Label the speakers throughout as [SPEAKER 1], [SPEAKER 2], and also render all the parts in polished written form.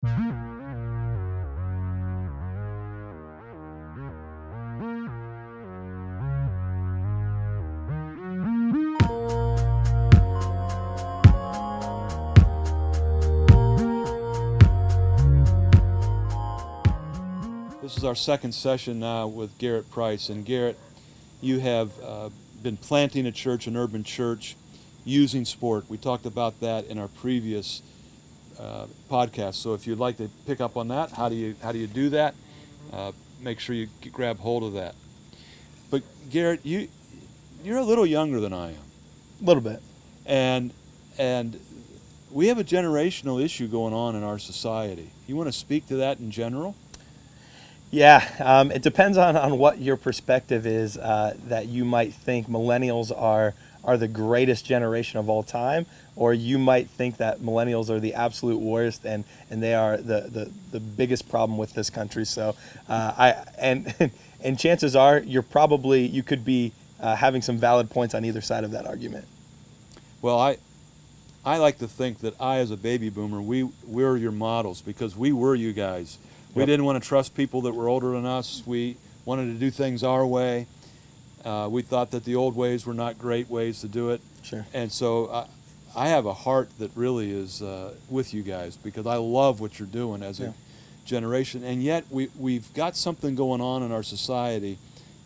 [SPEAKER 1] This is our second session now with Garret Price. And Garret, you have been planting a church, an urban church, using sport. We talked about that in our previous podcast. So if you'd like to pick up on that, how do you do that? Make sure you grab hold of that. But Garret, you're a little younger than I am.
[SPEAKER 2] A little bit.
[SPEAKER 1] And we have a generational issue going on in our society. You want to speak to that in general?
[SPEAKER 2] Yeah, it depends on what your perspective is, that you might think millennials are the greatest generation of all time, or you might think that millennials are the absolute worst and they are the biggest problem with this country. So and chances are you could be having some valid points on either side of that argument.
[SPEAKER 1] Well, I like to think that I, as a baby boomer, we're your models because we were you guys. We didn't want to trust people that were older than us. We wanted to do things our way. We thought that the old ways were not great ways to do it.
[SPEAKER 2] Sure.
[SPEAKER 1] And so I have a heart that really is with you guys because I love what you're doing as a generation. And yet we've got something going on in our society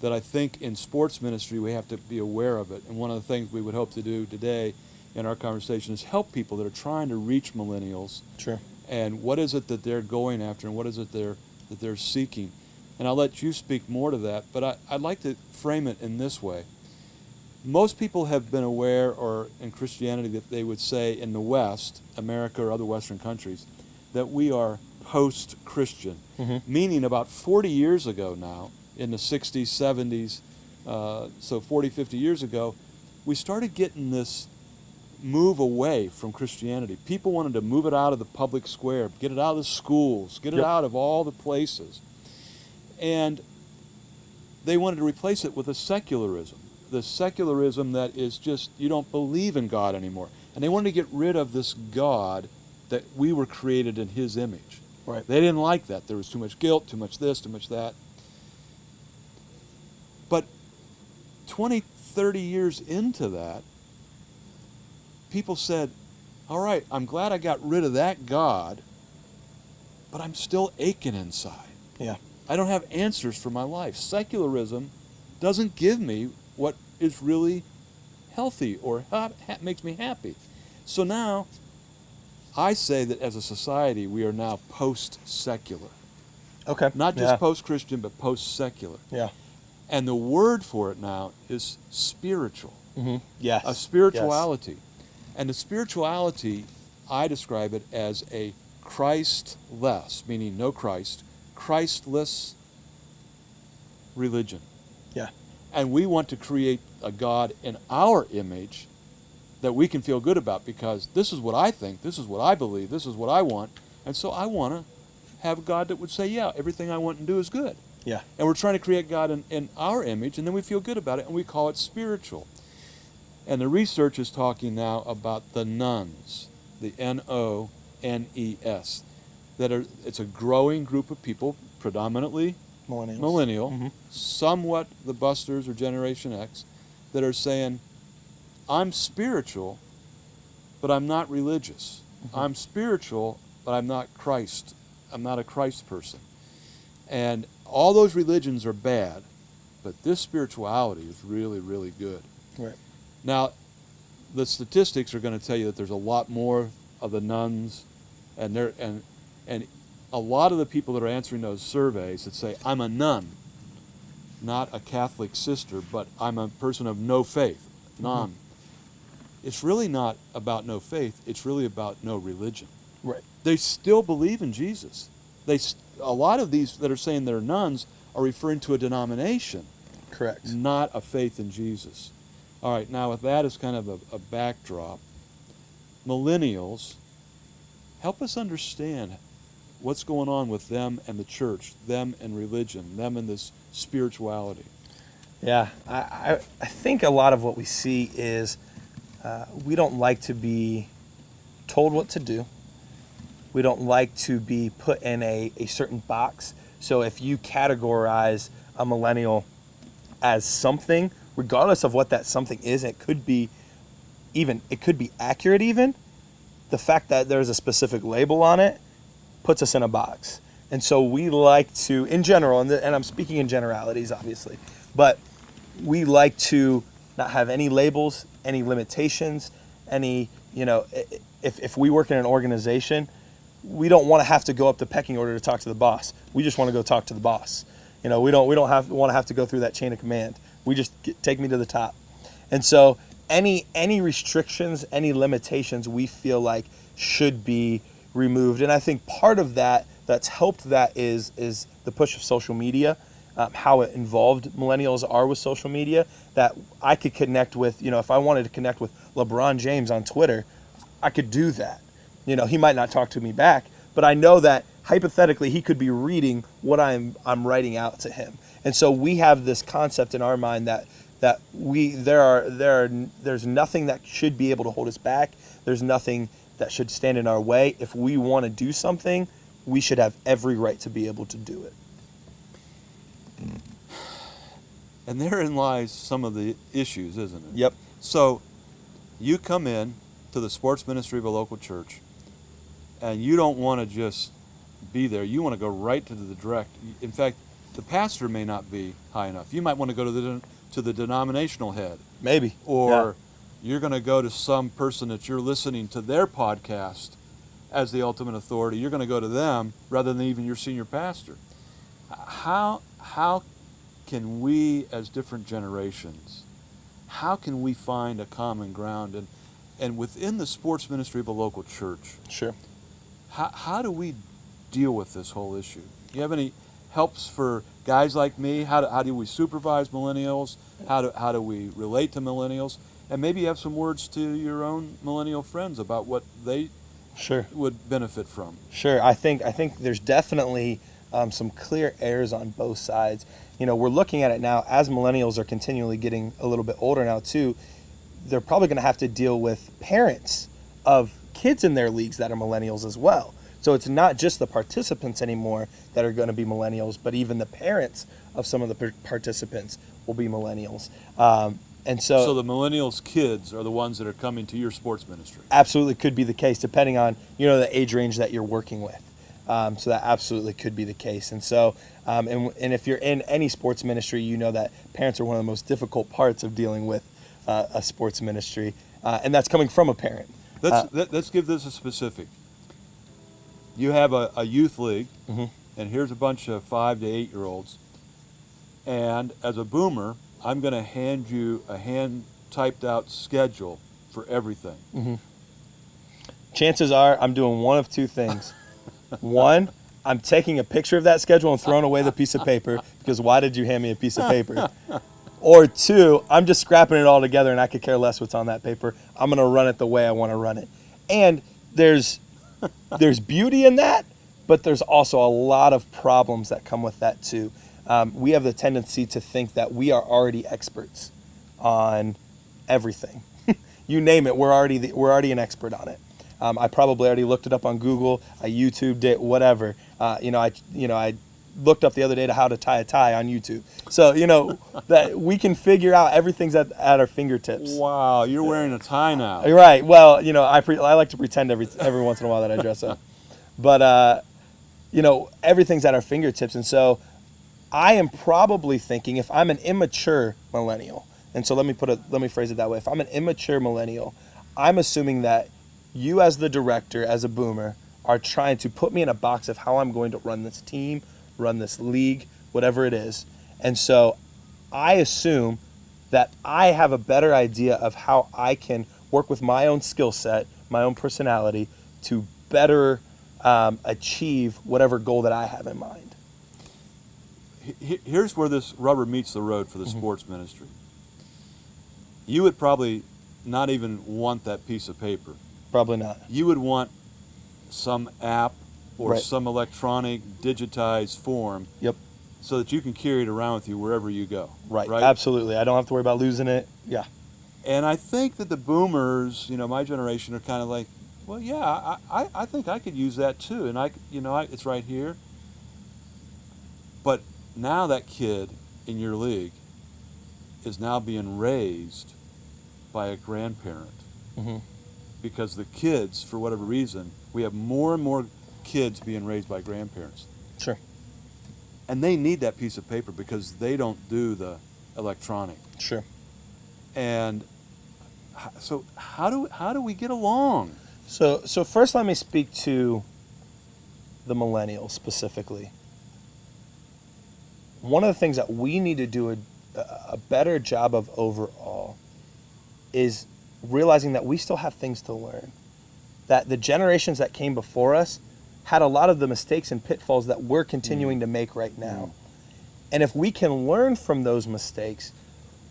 [SPEAKER 1] that I think in sports ministry we have to be aware of it. And one of the things we would hope to do today in our conversation is help people that are trying to reach millennials.
[SPEAKER 2] Sure.
[SPEAKER 1] And what is it that they're going after, and what is it that they're seeking? And I'll let you speak more to that, but I'd like to frame it in this way. Most people have been aware, or in Christianity, that they would say in the West, America or other Western countries, that we are post-Christian, meaning about 40 years ago now, in the 60s, 70s, so 40, 50 years ago, we started getting this move away from Christianity. People wanted to move it out of the public square, get it out of the schools, get it out of all the places. And they wanted to replace it with a secularism, the secularism that is just, you don't believe in God anymore. And they wanted to get rid of this God that we were created in His image.
[SPEAKER 2] Right.
[SPEAKER 1] They didn't like that. There was too much guilt, too much this, too much that. But 20, 30 years into that, people said, all right, I'm glad I got rid of that God, but I'm still aching inside.
[SPEAKER 2] Yeah.
[SPEAKER 1] I don't have answers for my life. Secularism doesn't give me what is really healthy or makes me happy. So now, I say that as a society, we are now post-secular.
[SPEAKER 2] Okay.
[SPEAKER 1] Not just post-Christian, but post-secular.
[SPEAKER 2] Yeah.
[SPEAKER 1] And the word for it now is spiritual.
[SPEAKER 2] Mm-hmm. Yes.
[SPEAKER 1] A spirituality. Yes. And the spirituality, I describe it as a Christless, meaning no Christ, Christless religion.
[SPEAKER 2] Yeah.
[SPEAKER 1] And we want to create a God in our image that we can feel good about because this is what I think, this is what I believe, this is what I want, and so I want to have a God that would say, yeah, everything I want and do is good.
[SPEAKER 2] Yeah.
[SPEAKER 1] And we're trying to create God in our image, and then we feel good about it, and we call it spiritual. And the research is talking now about the nones, the N-O-N-E-S, it's a growing group of people, predominantly millennial, somewhat the busters or Generation X, that are saying, I'm spiritual, but I'm not religious. I'm spiritual, but I'm not Christ. I'm not a Christ person. And all those religions are bad, but this spirituality is really, really good.
[SPEAKER 2] Right.
[SPEAKER 1] Now, the statistics are going to tell you that there's a lot more of the nuns, and a lot of the people that are answering those surveys that say, I'm a nun, not a Catholic sister, but I'm a person of no faith, non. It's really not about no faith, it's really about no religion.
[SPEAKER 2] Right.
[SPEAKER 1] They still believe in Jesus. A lot of these that are saying they're nuns are referring to a denomination.
[SPEAKER 2] Correct.
[SPEAKER 1] Not a faith in Jesus. All right, now with that as kind of a backdrop, millennials, help us understand what's going on with them and the church, them and religion, them and this spirituality.
[SPEAKER 2] Yeah, I think a lot of what we see is we don't like to be told what to do. We don't like to be put in a certain box. So if you categorize a millennial as something, regardless of what that something is, it could be accurate even, the fact that there's a specific label on it puts us in a box. And so we like to, in general, and I'm speaking in generalities, obviously, but we like to not have any labels, any limitations, any, if we work in an organization, we don't want to have to go up the pecking order to talk to the boss. We just want to go talk to the boss. We don't want to have to go through that chain of command. We just take me to the top. And so any restrictions, any limitations we feel like should be removed. And I think part of that's helped that is the push of social media, how involved millennials are with social media, that I could connect with, if I wanted to connect with LeBron James on Twitter, I could do that. He might not talk to me back, but I know that hypothetically he could be reading what I'm writing out to him. And so we have this concept in our mind that there's nothing that should be able to hold us back. There's nothing that should stand in our way. If we want to do something, we should have every right to be able to do it.
[SPEAKER 1] And therein lies some of the issues, isn't it?
[SPEAKER 2] Yep.
[SPEAKER 1] So you come in to the sports ministry of a local church, and you don't want to just be there. You want to go right to the direct. In fact, the pastor may not be high enough. You might want to go to the denominational head.
[SPEAKER 2] Maybe.
[SPEAKER 1] Or you're going to go to some person that you're listening to their podcast as the ultimate authority. You're going to go to them rather than even your senior pastor. How can we, as different generations, how can we find a common ground? And within the sports ministry of a local church,
[SPEAKER 2] sure,
[SPEAKER 1] how do we deal with this whole issue? Do you have any helps for guys like me? How do we supervise millennials? How do we relate to millennials? And maybe you have some words to your own millennial friends about what they would benefit from.
[SPEAKER 2] Sure. I think there's definitely some clear errors on both sides. We're looking at it now as millennials are continually getting a little bit older now too. They're probably going to have to deal with parents of kids in their leagues that are millennials as well. So it's not just the participants anymore that are going to be millennials, but even the parents of some of the participants will be millennials. And so
[SPEAKER 1] the millennials' kids are the ones that are coming to your sports ministry.
[SPEAKER 2] Absolutely could be the case, depending on the age range that you're working with. So that absolutely could be the case. And so, and if you're in any sports ministry, you know that parents are one of the most difficult parts of dealing with a sports ministry, and that's coming from a parent.
[SPEAKER 1] Let's give this a specific. You have a youth league,
[SPEAKER 2] mm-hmm.
[SPEAKER 1] and here's a bunch of 5 to 8 year olds. And as a boomer, I'm going to hand you a hand-typed out schedule for everything.
[SPEAKER 2] Mm-hmm. Chances are I'm doing one of two things. One, I'm taking a picture of that schedule and throwing away the piece of paper, because why did you hand me a piece of paper? Or two, I'm just scrapping it all together and I could care less what's on that paper. I'm going to run it the way I want to run it. And there's beauty in that, but there's also a lot of problems that come with that too. We have the tendency to think that we are already experts on everything. You name it, we're already an expert on it. I probably already looked it up on Google. I YouTubed it, whatever. I looked up the other day to how to tie a tie on YouTube. So that we can figure out everything's at our fingertips.
[SPEAKER 1] Wow, you're wearing a tie now.
[SPEAKER 2] Right. Well, I like to pretend every once in a while that I dress up, but everything's at our fingertips, and so I am probably thinking, if I'm an immature millennial, and so let me phrase it that way. If I'm an immature millennial, I'm assuming that you, as the director, as a boomer, are trying to put me in a box of how I'm going to run this team, run this league, whatever it is. And so I assume that I have a better idea of how I can work with my own skill set, my own personality, to better achieve whatever goal that I have in mind.
[SPEAKER 1] Here's where this rubber meets the road for the
[SPEAKER 2] mm-hmm.
[SPEAKER 1] sports ministry. You would probably not even want that piece of paper.
[SPEAKER 2] Probably not.
[SPEAKER 1] You would want some app or
[SPEAKER 2] right.
[SPEAKER 1] some electronic digitized form.
[SPEAKER 2] Yep.
[SPEAKER 1] So that you can carry it around with you wherever you go.
[SPEAKER 2] Right. Absolutely. I don't have to worry about losing it. Yeah.
[SPEAKER 1] And I think that the boomers, my generation, are kind of like, Well, yeah, I think I could use that too, and it's right here. But now that kid in your league is now being raised by a grandparent,
[SPEAKER 2] Mm-hmm.
[SPEAKER 1] because the kids, for whatever reason, we have more and more kids being raised by grandparents,
[SPEAKER 2] Sure.
[SPEAKER 1] and they need that piece of paper because they don't do the electronic.
[SPEAKER 2] Sure.
[SPEAKER 1] And so how do we get along?
[SPEAKER 2] So first, let me speak to the millennials specifically. One of the things that we need to do a better job of overall is realizing that we still have things to learn. That the generations that came before us had a lot of the mistakes and pitfalls that we're continuing to make right now. And if we can learn from those mistakes,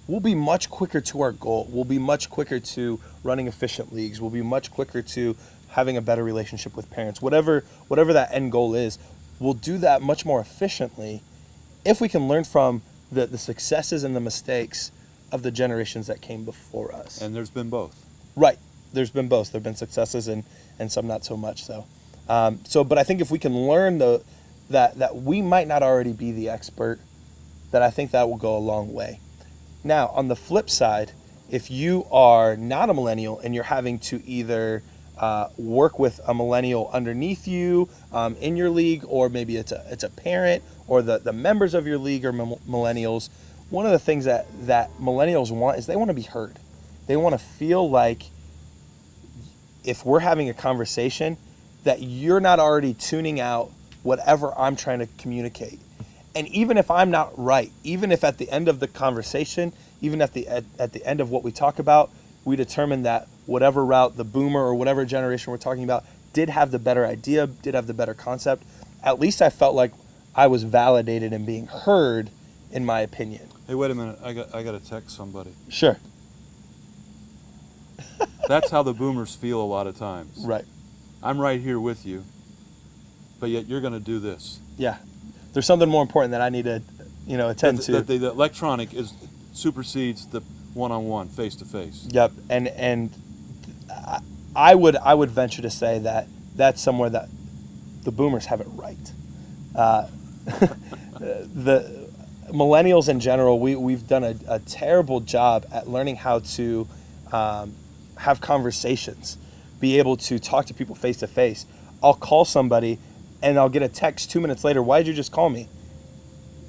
[SPEAKER 2] we'll be much quicker to our goal. We'll be much quicker to running efficient leagues. We'll be much quicker to having a better relationship with parents. Whatever that end goal is, we'll do that much more efficiently if we can learn from the successes and the mistakes of the generations that came before us.
[SPEAKER 1] And there's been both.
[SPEAKER 2] Right. There's been both. There have been successes and some not so much so. But I think if we can learn that we might not already be the expert, that I think that will go a long way. Now, on the flip side, if you are not a millennial and you're having to either work with a millennial underneath you in your league, or maybe it's a parent, or the members of your league are millennials, one of the things that millennials want is they want to be heard. They want to feel like if we're having a conversation, that you're not already tuning out whatever I'm trying to communicate. And even if I'm not right, even if at the end of the conversation, even at the end of what we talk about, we determine that whatever route the boomer or whatever generation we're talking about did have the better idea, did have the better concept, at least I felt like I was validated and being heard in my opinion.
[SPEAKER 1] Hey, wait a minute. I got to text somebody.
[SPEAKER 2] Sure.
[SPEAKER 1] That's how the boomers feel a lot of times.
[SPEAKER 2] Right.
[SPEAKER 1] I'm right here with you, but yet you're going to do this.
[SPEAKER 2] Yeah. There's something more important that I need to, attend to.
[SPEAKER 1] That the electronic supersedes the one-on-one, face-to-face.
[SPEAKER 2] Yep. And I would venture to say that that's somewhere that the boomers have it right. The millennials in general, we've done a terrible job at learning how to have conversations, be able to talk to people face to face. I'll call somebody and I'll get a text 2 minutes later. Why did you just call me?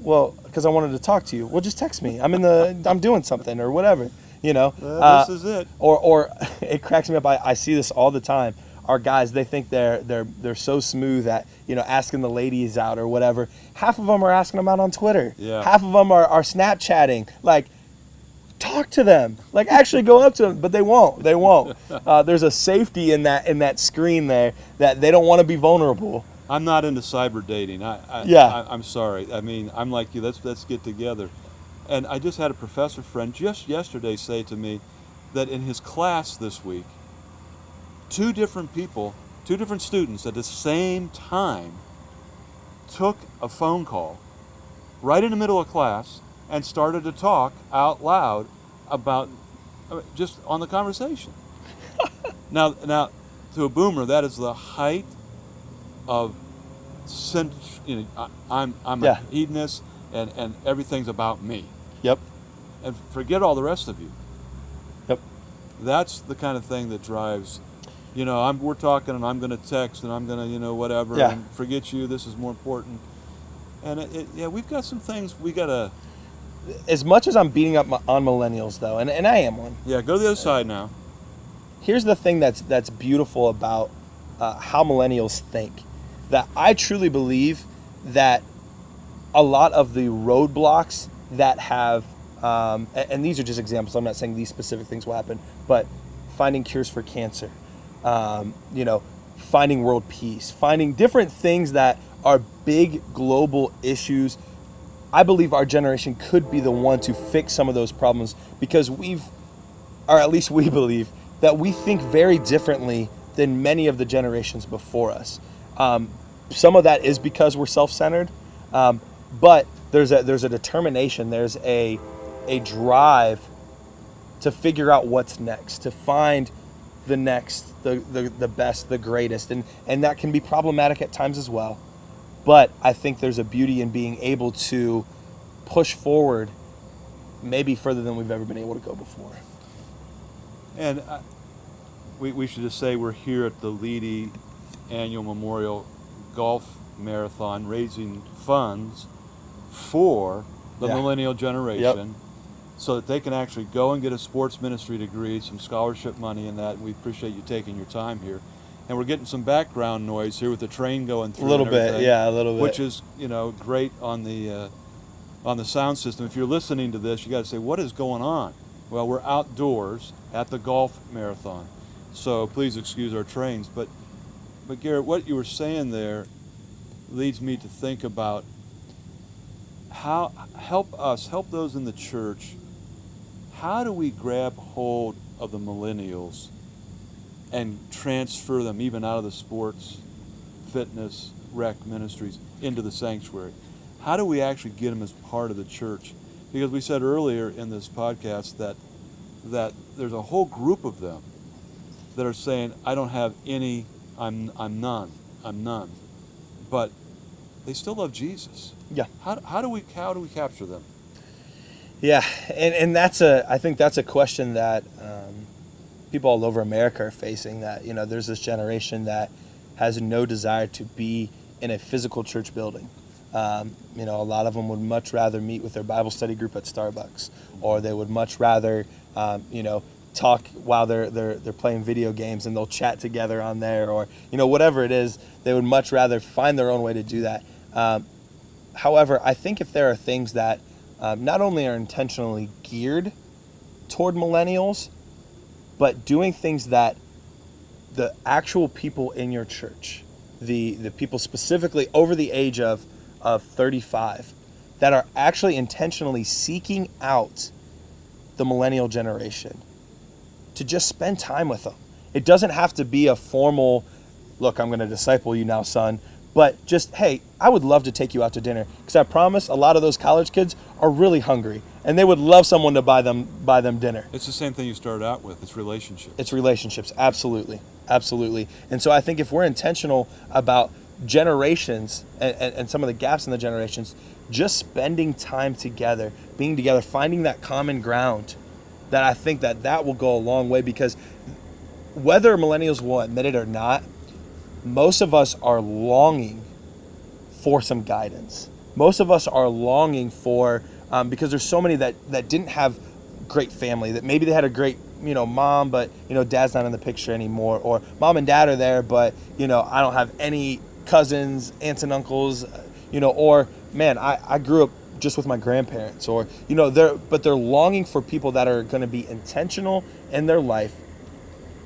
[SPEAKER 2] Well, because I wanted to talk to you. Well, just text me. I'm doing something or whatever.
[SPEAKER 1] This is it.
[SPEAKER 2] Or it cracks me up. I see this all the time. Our guys, they think they're so smooth at asking the ladies out or whatever. Half of them are asking them out on Twitter.
[SPEAKER 1] Yeah.
[SPEAKER 2] Half of them are Snapchatting. Like, talk to them. Like, actually go up to them, but they won't. They won't. There's a safety in that screen there that they don't want to be vulnerable.
[SPEAKER 1] I'm not into cyber dating. I'm sorry. I'm like you. Let's get together. And I just had a professor friend just yesterday say to me that in his class this week, two different students at the same time took a phone call right in the middle of class and started to talk out loud about just on the conversation. Now, to a boomer, that is the height of I'm a hedonist and everything's about me.
[SPEAKER 2] Yep.
[SPEAKER 1] And forget all the rest of you.
[SPEAKER 2] Yep.
[SPEAKER 1] That's the kind of thing that drives. We're talking and I'm going to text and I'm going to whatever and forget you. This is more important. And we've got some things we got to.
[SPEAKER 2] As much as I'm beating up on millennials, though, and I am one.
[SPEAKER 1] Yeah, go to the other side now.
[SPEAKER 2] Here's the thing that's beautiful about how millennials think. That I truly believe that a lot of the roadblocks that have, and these are just examples, I'm not saying these specific things will happen, but finding cures for cancer, finding world peace, finding different things that are big global issues. I believe our generation could be the one to fix some of those problems because we believe that we think very differently than many of the generations before us. Some of that is because we're self-centered, but there's a determination, there's a drive to figure out what's next, to find the next, the best, the greatest, and that can be problematic at times as well. But I think there's a beauty in being able to push forward maybe further than we've ever been able to go before.
[SPEAKER 1] And we should just say we're here at the Leedy Annual Memorial Golf Marathon raising funds for the millennial generation, so that they can actually go and get a sports ministry degree, some scholarship money in that. We appreciate you taking your time here. And we're getting some background noise here with the train going through.
[SPEAKER 2] A little bit, a little bit.
[SPEAKER 1] Which is, great on the sound system. If you're listening to this, you got to say, what is going on? Well, we're outdoors at the golf marathon, so please excuse our trains. But Garrett, what you were saying there leads me to think about how help those in the church. How do we grab hold of the millennials and transfer them even out of the sports, fitness, rec ministries into the sanctuary? How do we actually get them as part of the church? Because we said earlier in this podcast that there's a whole group of them that are saying, I don't have any, I'm none. But they still love Jesus.
[SPEAKER 2] Yeah.
[SPEAKER 1] How do we capture them?
[SPEAKER 2] Yeah, and I think that's a question that people all over America are facing. That there's this generation that has no desire to be in a physical church building. A lot of them would much rather meet with their Bible study group at Starbucks, or they would much rather talk while they're playing video games and they'll chat together on there, or whatever it is. They would much rather find their own way to do that. However, I think if there are things that not only are intentionally geared toward millennials, but doing things that the actual people in your church, the people specifically over the age of 35, that are actually intentionally seeking out the millennial generation, to just spend time with them. It doesn't have to be a formal, look, I'm going to disciple you now, son. But just, hey, I would love to take you out to dinner, because I promise a lot of those college kids are really hungry, and they would love someone to buy them dinner.
[SPEAKER 1] It's the same thing you started out with. It's relationships.
[SPEAKER 2] It's relationships, absolutely. And so I think if we're intentional about generations and some of the gaps in the generations, just spending time together, being together, finding that common ground, that I think that will go a long way, because whether millennials will admit it or not, most of us are longing for some guidance. Most of us are longing for, because there's so many that didn't have great family, that maybe they had a great, mom, but, dad's not in the picture anymore, or mom and dad are there, but, I don't have any cousins, aunts and uncles, or, man, I grew up just with my grandparents, or, they're longing for people that are going to be intentional in their life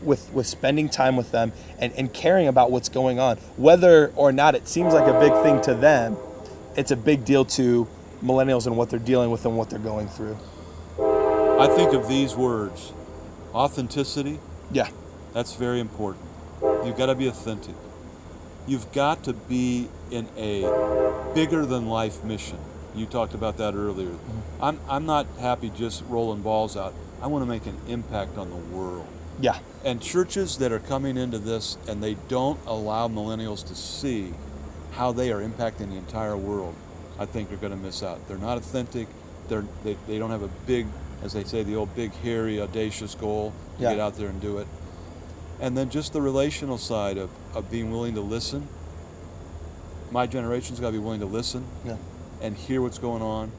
[SPEAKER 2] with spending time with them and caring about what's going on. Whether or not it seems like a big thing to them, it's a big deal to millennials and what they're dealing with and what they're going through.
[SPEAKER 1] I think of these words, authenticity.
[SPEAKER 2] Yeah.
[SPEAKER 1] That's very important. You've got to be authentic. You've got to be in a bigger than life mission. You talked about that earlier. Mm-hmm. I'm not happy just rolling balls out. I want to make an impact on the world.
[SPEAKER 2] Yeah.
[SPEAKER 1] And churches that are coming into this and they don't allow millennials to see how they are impacting the entire world, I think are going to miss out. They're not authentic. They don't have a big, as they say, the old big, hairy, audacious goal to get out there and do it. And then just the relational side of being willing to listen. My generation's got to be willing to listen and hear what's going on